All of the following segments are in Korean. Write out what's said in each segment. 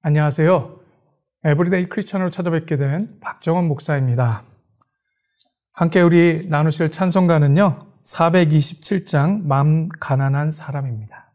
안녕하세요. 에브리데이 크리스천으로 찾아뵙게 된 박정원 목사입니다. 함께 우리 나누실 찬송가는요, 427장 맘 가난한 사람입니다.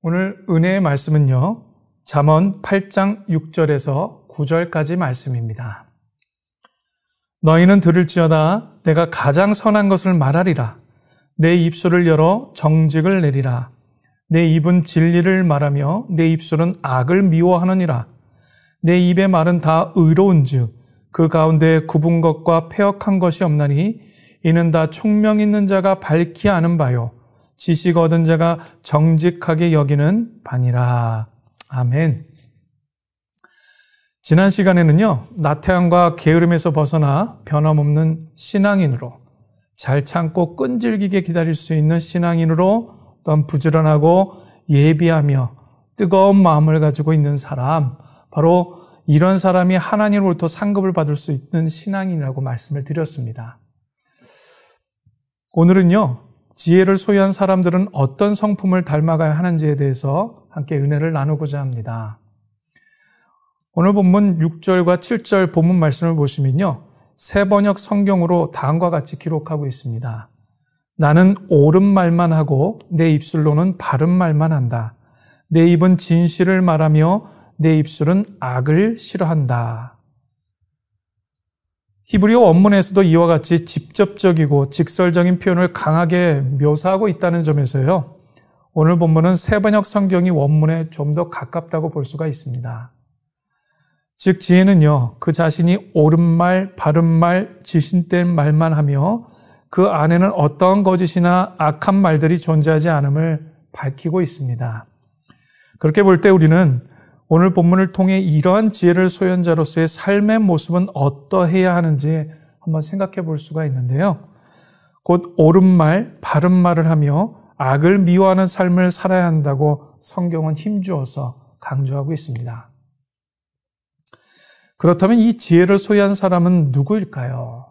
오늘 은혜의 말씀은요, 잠언 8장 6절에서 9절까지 말씀입니다. 너희는 들을지어다. 내가 가장 선한 것을 말하리라. 내 입술을 열어 정직을 내리라. 내 입은 진리를 말하며 내 입술은 악을 미워하느니라. 내 입의 말은 다 의로운즉 그 가운데 굽은 것과 패역한 것이 없나니 이는 다 총명 있는 자가 밝히 아는 바요 지식 얻은 자가 정직하게 여기는 바니라. 아멘. 지난 시간에는요, 나태함과 게으름에서 벗어나 변함없는 신앙인으로, 잘 참고 끈질기게 기다릴 수 있는 신앙인으로, 또한 부지런하고 예비하며 뜨거운 마음을 가지고 있는 사람, 바로 이런 사람이 하나님으로부터 상급을 받을 수 있는 신앙인이라고 말씀을 드렸습니다. 오늘은요, 지혜를 소유한 사람들은 어떤 성품을 닮아가야 하는지에 대해서 함께 은혜를 나누고자 합니다. 오늘 본문 6절과 7절 본문 말씀을 보시면요, 새 번역 성경으로 다음과 같이 기록하고 있습니다. 나는 옳은 말만 하고 내 입술로는 바른 말만 한다. 내 입은 진실을 말하며 내 입술은 악을 싫어한다. 히브리어 원문에서도 이와 같이 직접적이고 직설적인 표현을 강하게 묘사하고 있다는 점에서요, 오늘 본문은 새 번역 성경이 원문에 좀 더 가깝다고 볼 수가 있습니다. 즉 지혜는요, 그 자신이 옳은 말, 바른 말, 지신된 말만 하며 그 안에는 어떠한 거짓이나 악한 말들이 존재하지 않음을 밝히고 있습니다. 그렇게 볼 때 우리는 오늘 본문을 통해 이러한 지혜를 소유한 자로서의 삶의 모습은 어떠해야 하는지 한번 생각해 볼 수가 있는데요. 곧 옳은 말, 바른 말을 하며 악을 미워하는 삶을 살아야 한다고 성경은 힘주어서 강조하고 있습니다. 그렇다면 이 지혜를 소유한 사람은 누구일까요?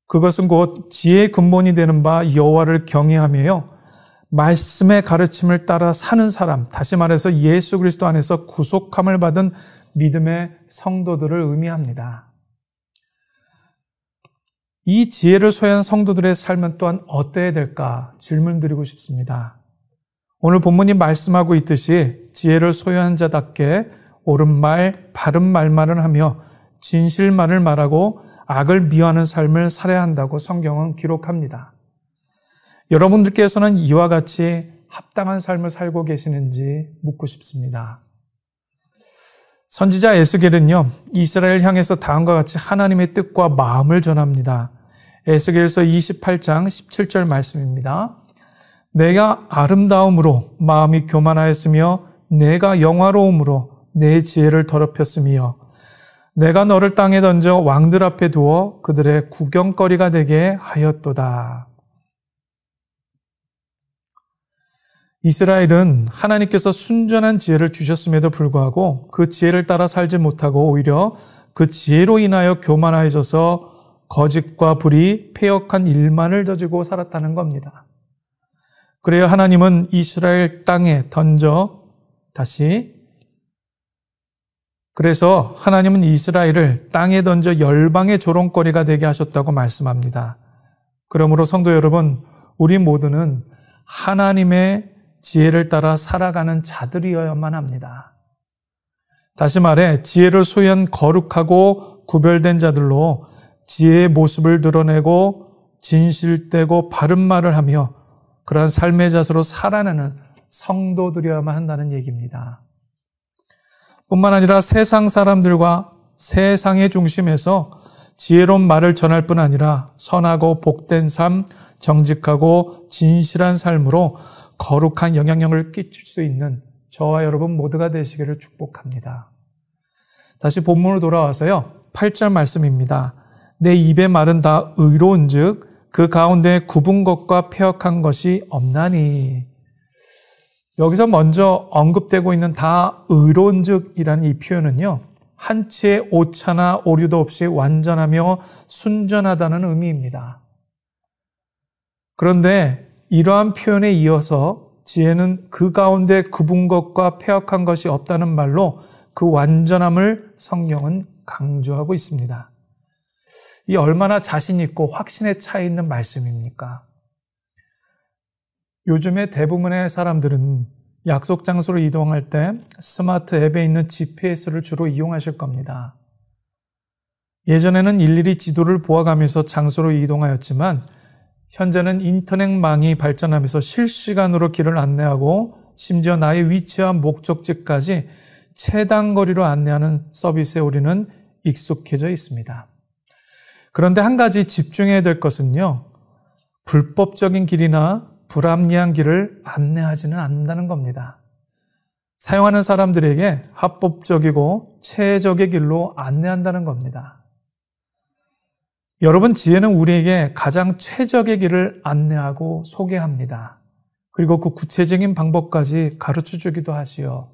그것은 곧 지혜의 근본이 되는 바 여호와를 경외하며요, 말씀의 가르침을 따라 사는 사람, 다시 말해서 예수 그리스도 안에서 구속함을 받은 믿음의 성도들을 의미합니다. 이 지혜를 소유한 성도들의 삶은 또한 어때야 될까 질문드리고 싶습니다. 오늘 본문이 말씀하고 있듯이 지혜를 소유한 자답게 옳은 말, 바른 말만을 하며 진실만을 말하고 악을 미워하는 삶을 살아야 한다고 성경은 기록합니다. 여러분들께서는 이와 같이 합당한 삶을 살고 계시는지 묻고 싶습니다. 선지자 에스겔은요, 이스라엘 향해서 다음과 같이 하나님의 뜻과 마음을 전합니다. 에스겔서 28장 17절 말씀입니다. 내가 아름다움으로 마음이 교만하였으며 내가 영화로움으로 내 지혜를 더럽혔으며 내가 너를 땅에 던져 왕들 앞에 두어 그들의 구경거리가 되게 하였도다. 이스라엘은 하나님께서 순전한 지혜를 주셨음에도 불구하고 그 지혜를 따라 살지 못하고 오히려 그 지혜로 인하여 교만해져서 거짓과 불의, 패역한 일만을 저지고 살았다는 겁니다. 그래야 하나님은 이스라엘 땅에 그래서 하나님은 이스라엘을 땅에 던져 열방의 조롱거리가 되게 하셨다고 말씀합니다. 그러므로 성도 여러분, 우리 모두는 하나님의 지혜를 따라 살아가는 자들이어야만 합니다. 다시 말해 지혜를 소유한 거룩하고 구별된 자들로 지혜의 모습을 드러내고 진실되고 바른 말을 하며 그러한 삶의 자세로 살아내는 성도들이어야만 한다는 얘기입니다. 뿐만 아니라 세상 사람들과 세상의 중심에서 지혜로운 말을 전할 뿐 아니라 선하고 복된 삶, 정직하고 진실한 삶으로 거룩한 영향력을 끼칠 수 있는 저와 여러분 모두가 되시기를 축복합니다. 다시 본문으로 돌아와서요. 8절 말씀입니다. 내 입의 말은 다 의로운즉 그 가운데 굽은 것과 패역한 것이 없나니. 여기서 먼저 언급되고 있는 다 의로운즉이라는 이 표현은요. 한치의 오차나 오류도 없이 완전하며 순전하다는 의미입니다. 그런데 이러한 표현에 이어서 지혜는 그 가운데 굽은 것과 패역한 것이 없다는 말로 그 완전함을 성경은 강조하고 있습니다. 이 얼마나 자신 있고 확신에 차 있는 말씀입니까? 요즘에 대부분의 사람들은 약속 장소로 이동할 때 스마트 앱에 있는 GPS를 주로 이용하실 겁니다. 예전에는 일일이 지도를 보아가면서 장소로 이동하였지만 현재는 인터넷망이 발전하면서 실시간으로 길을 안내하고 심지어 나의 위치와 목적지까지 최단 거리로 안내하는 서비스에 우리는 익숙해져 있습니다. 그런데 한 가지 집중해야 될 것은요. 불법적인 길이나 불합리한 길을 안내하지는 않는다는 겁니다. 사용하는 사람들에게 합법적이고 최적의 길로 안내한다는 겁니다. 여러분, 지혜는 우리에게 가장 최적의 길을 안내하고 소개합니다. 그리고 그 구체적인 방법까지 가르쳐주기도 하지요.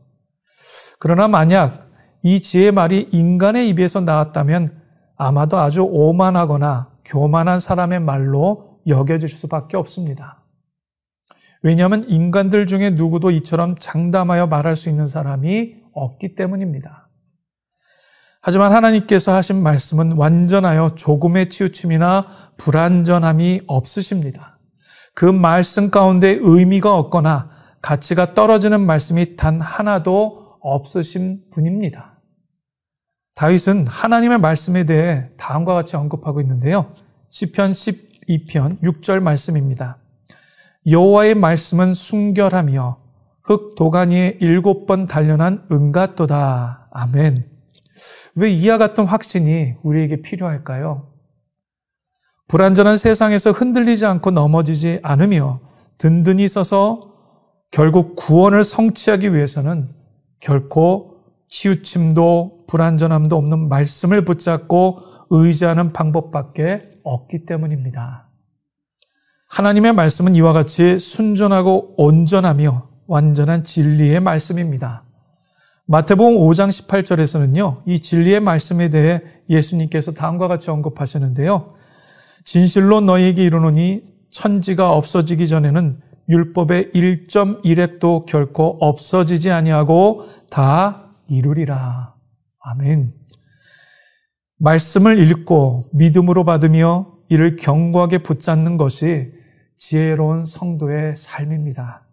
그러나 만약 이 지혜의 말이 인간의 입에서 나왔다면 아마도 아주 오만하거나 교만한 사람의 말로 여겨질 수밖에 없습니다. 왜냐하면 인간들 중에 누구도 이처럼 장담하여 말할 수 있는 사람이 없기 때문입니다. 하지만 하나님께서 하신 말씀은 완전하여 조금의 치우침이나 불완전함이 없으십니다. 그 말씀 가운데 의미가 없거나 가치가 떨어지는 말씀이 단 하나도 없으신 분입니다. 다윗은 하나님의 말씀에 대해 다음과 같이 언급하고 있는데요. 시편 12편 6절 말씀입니다. 여호와의 말씀은 순결하며 흙 도가니에 7번 단련한 은같도다. 아멘. 왜 이와 같은 확신이 우리에게 필요할까요? 불완전한 세상에서 흔들리지 않고 넘어지지 않으며 든든히 서서 결국 구원을 성취하기 위해서는 결코 치우침도 불완전함도 없는 말씀을 붙잡고 의지하는 방법밖에 없기 때문입니다. 하나님의 말씀은 이와 같이 순전하고 온전하며 완전한 진리의 말씀입니다. 마태복음 5장 18절에서는요, 이 진리의 말씀에 대해 예수님께서 다음과 같이 언급하시는데요. 진실로 너희에게 이르노니 천지가 없어지기 전에는 율법의 1.1획도 결코 없어지지 아니하고 다 이루리라. 아멘. 말씀을 읽고 믿음으로 받으며 이를 견고하게 붙잡는 것이 지혜로운 성도의 삶입니다.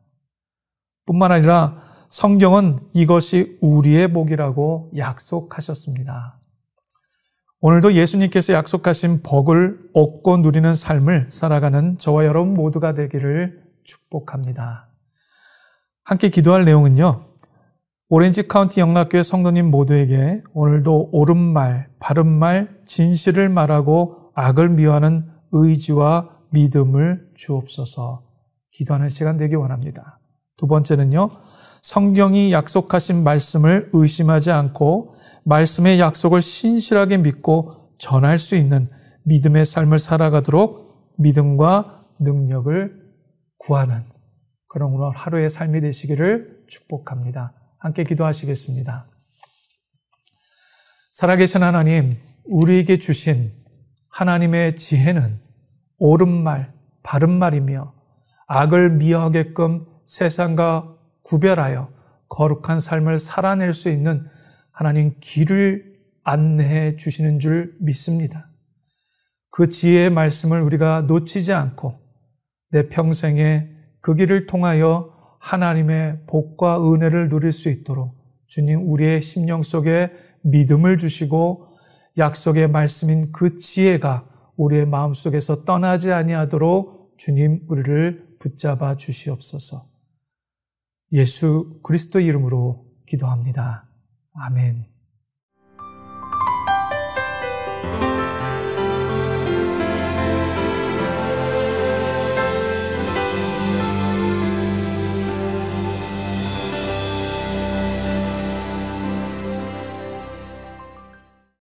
뿐만 아니라 성경은 이것이 우리의 복이라고 약속하셨습니다. 오늘도 예수님께서 약속하신 복을 얻고 누리는 삶을 살아가는 저와 여러분 모두가 되기를 축복합니다. 함께 기도할 내용은요. 오렌지 카운티 영락교회 성도님 모두에게 오늘도 옳은 말, 바른 말, 진실을 말하고 악을 미워하는 의지와 믿음을 주옵소서. 기도하는 시간 되기 원합니다. 두 번째는요. 성경이 약속하신 말씀을 의심하지 않고 말씀의 약속을 신실하게 믿고 전할 수 있는 믿음의 삶을 살아가도록 믿음과 능력을 구하는 그런 오늘 하루의 삶이 되시기를 축복합니다. 함께 기도하시겠습니다. 살아계신 하나님, 우리에게 주신 하나님의 지혜는 옳은 말, 바른 말이며 악을 미워하게끔 세상과 구별하여 거룩한 삶을 살아낼 수 있는 하나님 길을 안내해 주시는 줄 믿습니다. 그 지혜의 말씀을 우리가 놓치지 않고 내 평생에 그 길을 통하여 하나님의 복과 은혜를 누릴 수 있도록 주님 우리의 심령 속에 믿음을 주시고 약속의 말씀인 그 지혜가 우리의 마음속에서 떠나지 아니하도록 주님 우리를 붙잡아 주시옵소서. 예수 그리스도 이름으로 기도합니다. 아멘.